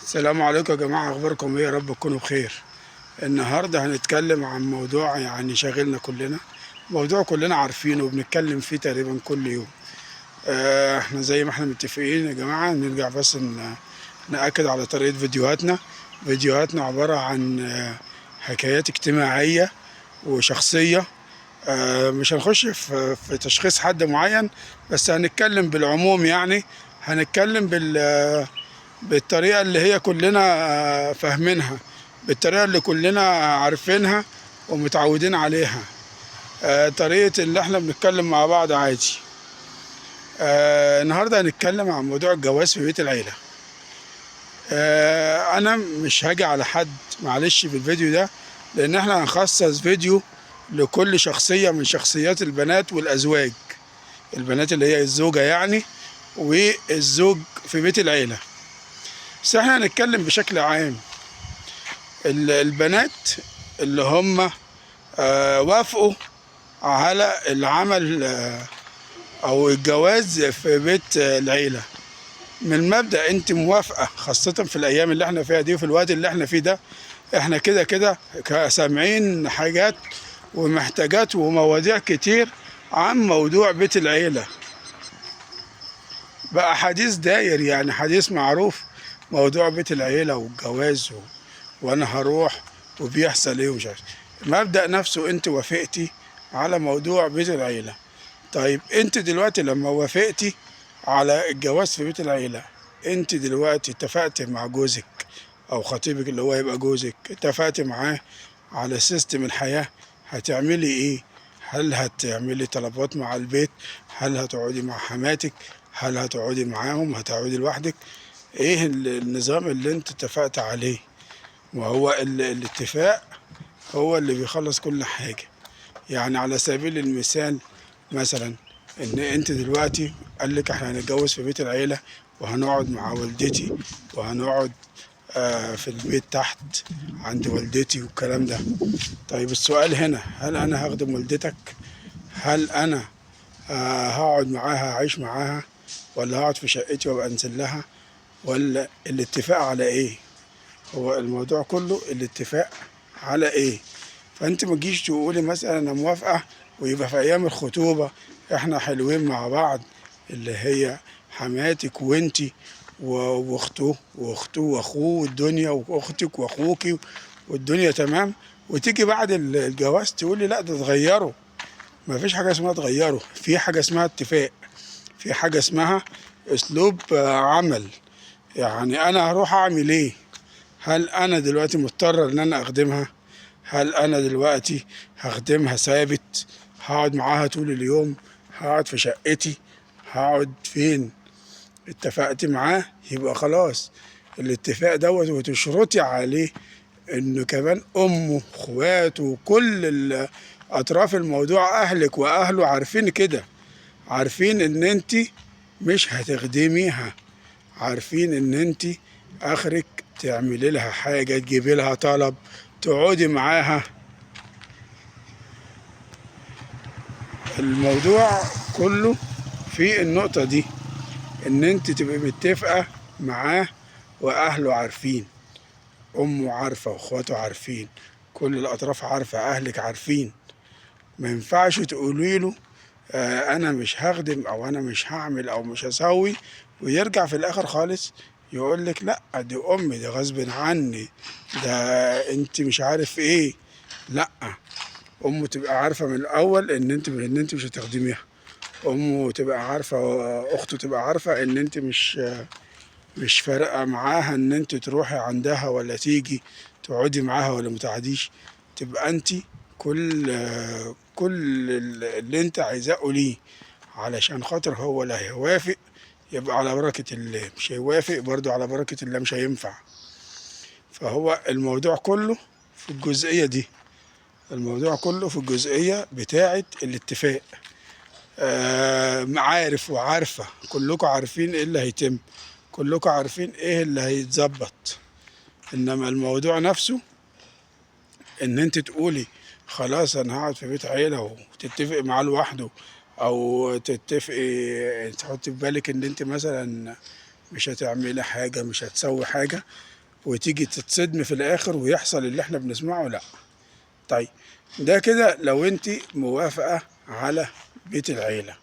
السلام عليكم يا جماعة، أخباركم إيه؟ يا رب تكونوا بخير. النهاردة هنتكلم عن موضوع شاغلنا كلنا، موضوع كلنا عارفينه وبنتكلم فيه تقريبا كل يوم. احنا زي ما احنا متفقين يا جماعة نرجع بس نأكد على طريقة فيديوهاتنا عبارة عن حكايات اجتماعية وشخصية. مش هنخش في تشخيص حد معين، بس هنتكلم بالعموم. هنتكلم بالطريقة اللي هي كلنا فاهمينها، بالطريقة اللي كلنا عارفينها ومتعودين عليها. طريقة اللي احنا بنتكلم مع بعض عادي. النهاردة هنتكلم عن موضوع الجواز في بيت العيلة. انا مش هاجي على حد، معلش، في الفيديو ده، لان احنا هنخصص فيديو لكل شخصية من شخصيات البنات والازواج، البنات اللي هي الزوجة والزوج في بيت العيلة. بس احنا هنتكلم بشكل عام. البنات اللي هم وافقوا على العمل او الجواز في بيت العيلة، من مبدأ انت موافقة، خاصة في الايام اللي احنا فيها دي وفي الوقت اللي احنا فيه ده. احنا كده كده سامعين حاجات ومحتاجات ومواضيع كتير عن موضوع بيت العيلة. بقى حديث داير، حديث معروف، موضوع بيت العيلة والجواز وانا هروح وبيحصل ايه ومش عارف. المبدأ نفسه انت وافقتي على موضوع بيت العيلة. طيب انت دلوقتي لما وافقتي على الجواز في بيت العيلة، انت دلوقتي اتفقت مع جوزك او خطيبك اللي هو يبقى جوزك، اتفقت معاه على سيستم الحياة، هتعملي ايه؟ هل هتعملي طلبات مع البيت؟ هل هتقعدي مع حماتك؟ هل هتقعدي معاهم؟ هتقعدي لوحدك؟ ايه النظام اللي انت اتفقت عليه؟ وهو الاتفاق هو اللي بيخلص كل حاجة. على سبيل المثال، مثلا ان انت دلوقتي قال لك احنا هنتجوز في بيت العيلة وهنقعد مع والدتي وهنقعد في البيت تحت عند والدتي والكلام ده. طيب السؤال هنا، هل انا هخدم والدتك؟ هل انا هقعد معاها، اعيش معاها، ولا هقعد في شقتي وابقى انزل لها؟ ولا الاتفاق على ايه؟ هو الموضوع كله الاتفاق على ايه. فانت ما تجيش تقولي مثلا انا موافقه ويبقى في ايام الخطوبه احنا حلوين مع بعض، اللي هي حماتك وانتي واخته واخوه والدنيا واختك واخوكي والدنيا تمام، وتيجي بعد الجواز تقولي لا ده اتغيروا. ما فيش حاجه اسمها اتغيروا، في حاجه اسمها اتفاق، في حاجه اسمها اسلوب عمل. انا هروح اعمل ايه؟ هل انا دلوقتي مضطر ان انا اخدمها؟ هل انا دلوقتي هخدمها ثابت؟ هقعد معاها طول اليوم؟ هقعد في شقتي؟ هقعد فين؟ اتفقت معاه يبقى خلاص الاتفاق دوت، وتشرطي عليه انه كمان امه اخواته كل اطراف الموضوع، اهلك واهله عارفين كده، عارفين ان انت مش هتخدميها، عارفين ان انت اخرك تعملي لها حاجة، تجيبي لها طلب، تقعدي معاها. الموضوع كله في النقطة دي، ان انت تبقي متفقة معاه واهله عارفين، امه عارفة واخواته عارفين، كل الاطراف عارفة، اهلك عارفين. ما ينفعش تقولي له انا مش هخدم او انا مش هعمل او مش هسوي، ويرجع في الاخر خالص يقول لك لا دي امي، دي غصب عني، ده انت مش عارف ايه. لا، امه تبقى عارفه من الاول ان انت مش هتخدميها، امه تبقى عارفه، اخته تبقى عارفه ان انت مش فارقه معاها ان انت تروحي عندها ولا تيجي تقعدي معاها ولا متقعديش. تبقى انت كل اللي انت عايزاه قوليه، علشان خاطر هو لا هيوافق يبقى على بركة الله، مش هيوافق برضو على بركة الله مش هينفع. فهو الموضوع كله في الجزئية دي، الموضوع كله في الجزئية بتاعة الاتفاق. عارف وعارفة، كلكم عارفين ايه اللي هيتم، كلكم عارفين ايه اللي هيتظبط. انما الموضوع نفسه ان انت تقولي خلاص انا هقعد في بيت عيلة وتتفق معاه لوحده، او تتفقي تحطي في بالك ان انت مثلا مش هتعملي حاجة، مش هتسوي حاجة، وتيجي تتصدمي في الآخر ويحصل اللي احنا بنسمعه، لأ. طيب، ده كده لو انت موافقة على بيت العيلة،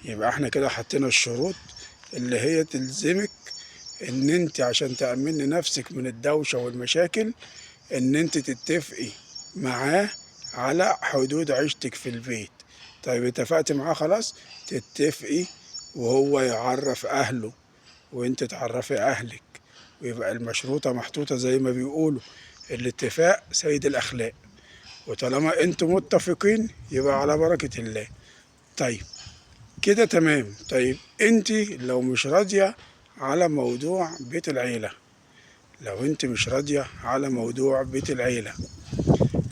يبقى احنا كده حطينا الشروط اللي هي تلزمك ان انت عشان تأمني نفسك من الدوشة والمشاكل، ان انت تتفقي معاه على حدود عيشتك في البيت. طيب اتفقت معاه خلاص، تتفقي وهو يعرف اهله وانت تعرفي اهلك، ويبقى المشروطة محطوطة زي ما بيقولوا، الاتفاق سيد الاخلاق. وطالما انتم متفقين يبقى على بركة الله. طيب كده تمام. طيب انت لو مش راضية على موضوع بيت العيلة، لو انت مش راضية على موضوع بيت العيلة،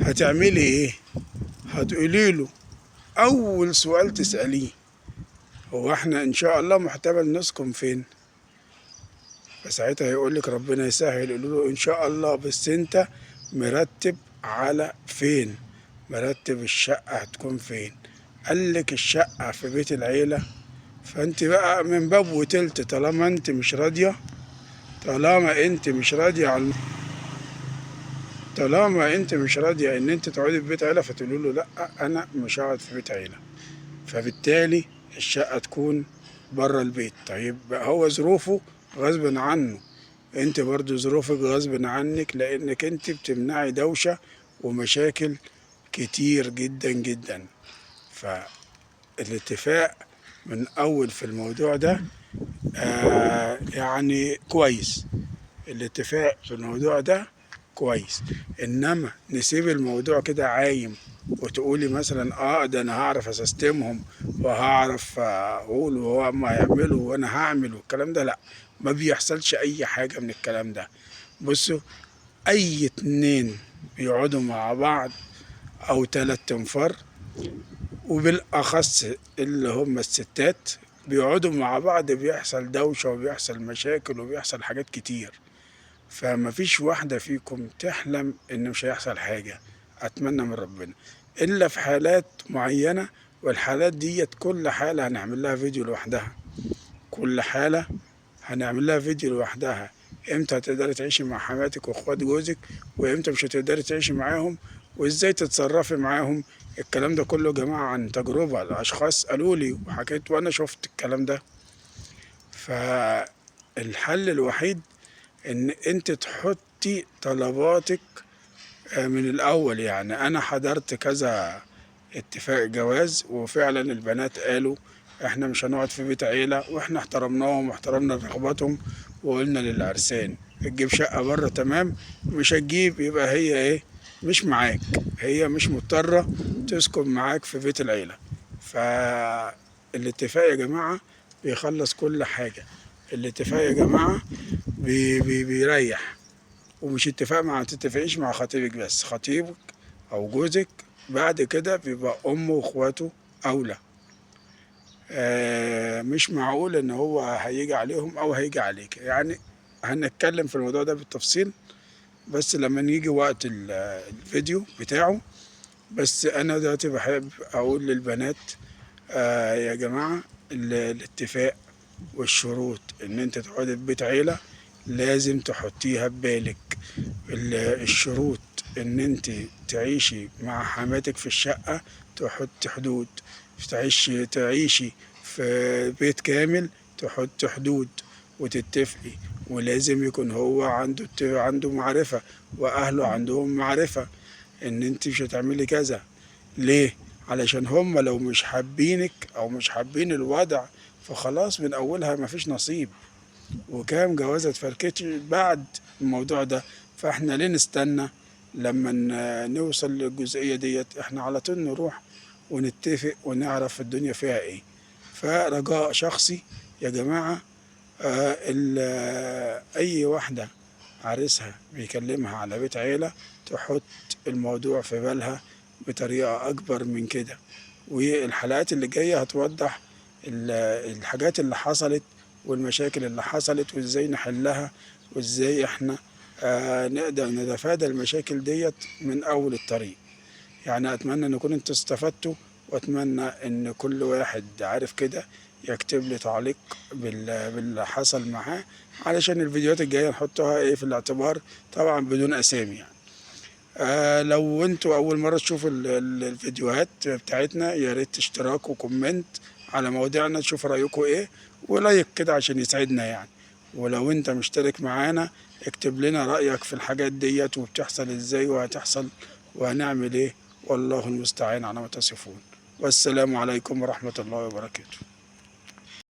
هتعملي ايه؟ هتقولي له اول سؤال تسأليه: هو احنا ان شاء الله محتمل نسكن فين؟ فساعتها هيقول لك ربنا يسهل. يقول له ان شاء الله، بس انت مرتب على فين؟ مرتب الشقة هتكون فين؟ قال لك الشقة في بيت العيلة. فانت بقى من باب وتلت، طالما انت مش راضية، طالما انت مش راضية على طالما انت مش راضية ان انت تقعدي في بيت عيلة، فتقولي له لا، انا مش هقعد في بيت عيلة. فبالتالي الشقة تكون بره البيت. طيب بقى هو ظروفه غصب عنه، انت برضو ظروفك غصب عنك، لانك انت بتمنعي دوشة ومشاكل كتير جدا جدا. فالاتفاق من اول في الموضوع ده يعني كويس. الاتفاق في الموضوع ده كويس. انما نسيب الموضوع كده عايم، وتقولي مثلا ده انا هعرف اسستمهم وهعرف اقول وهو ما يعملوا وانا هعمل والكلام ده، لا، ما بيحصلش اي حاجة من الكلام ده. بصوا، اي اتنين بيقعدوا مع بعض او تلات تنفار، وبالاخص اللي هم الستات، بيقعدوا مع بعض بيحصل دوشة وبيحصل مشاكل وبيحصل حاجات كتير. فما فيش واحدة فيكم تحلم إن مش هيحصل حاجة، أتمنى من ربنا، إلا في حالات معينة. والحالات ديت كل حالة هنعمل لها فيديو لوحدها، كل حالة هنعمل لها فيديو لوحدها. إمتى هتقدري تعيشي مع حماتك وإخوات جوزك، وإمتى مش هتقدري تعيشي معاهم، وإزاي تتصرفي معاهم. الكلام ده كله يا جماعة عن تجربة، الأشخاص قالوا لي وحكيت وأنا شفت الكلام ده. فالحل الوحيد ان انت تحطي طلباتك من الاول. يعني انا حضرت كذا اتفاق جواز، وفعلا البنات قالوا احنا مش هنقعد في بيت عيلة، واحنا احترمناهم واحترمنا رغباتهم، وقلنا للعرسان تجيب شقة بره تمام، مش هتجيب يبقى هي ايه، مش معاك، هي مش مضطرة تسكن معاك في بيت العيلة. فالاتفاق يا جماعة بيخلص كل حاجة. الاتفاق يا جماعة بيريح. ومش اتفاق، ما تتفقيش مع خطيبك بس، خطيبك او جوزك بعد كده بيبقى امه واخواته اولى. مش معقول ان هو هيجي عليهم او هيجي عليك. يعني هنتكلم في الموضوع ده بالتفصيل بس لما نيجي وقت الفيديو بتاعه. بس انا دلوقتي بحب اقول للبنات يا جماعة، الاتفاق والشروط ان انت تقعدي في بيت عيلة لازم تحطيها ببالك. الشروط ان انت تعيشي مع حماتك في الشقة، تحط حدود. تعيشي في بيت كامل، تحط حدود وتتفقي. ولازم يكون هو عنده معرفة واهله عندهم معرفة ان انت مش هتعملي كذا. ليه؟ علشان هم لو مش حابينك او مش حابين الوضع، فخلاص من اولها مفيش نصيب. وكام جوازة اتفركتش بعد الموضوع ده. فاحنا ليه نستنى لما نوصل للجزئية ديت؟ احنا على طول نروح ونتفق ونعرف الدنيا فيها ايه. فرجاء شخصي يا جماعة، اي واحدة عريسها بيكلمها على بيت عيلة تحط الموضوع في بالها بطريقة اكبر من كده. والحلقات اللي جاية هتوضح الحاجات اللي حصلت والمشاكل اللي حصلت وازاي نحلها، وازاي احنا نقدر نتفادى المشاكل ديت من اول الطريق. يعني اتمنى ان كنتوا انتوا استفدتوا، واتمنى ان كل واحد عارف كده يكتب لي تعليق باللي حصل معاه، علشان الفيديوهات الجاية نحطها في الاعتبار، طبعا بدون أسامي يعني. لو انتوا أول مرة تشوفوا الفيديوهات بتاعتنا، يا ريت اشتراك وكومنت على مواضيعنا، تشوف رأيكم ايه، ولايك كده عشان يسعدنا يعني. ولو انت مشترك معانا، اكتب لنا رأيك في الحاجات ديت، وبتحصل ازاي وهتحصل وهنعمل ايه، والله المستعان على ما تصفون. والسلام عليكم ورحمة الله وبركاته.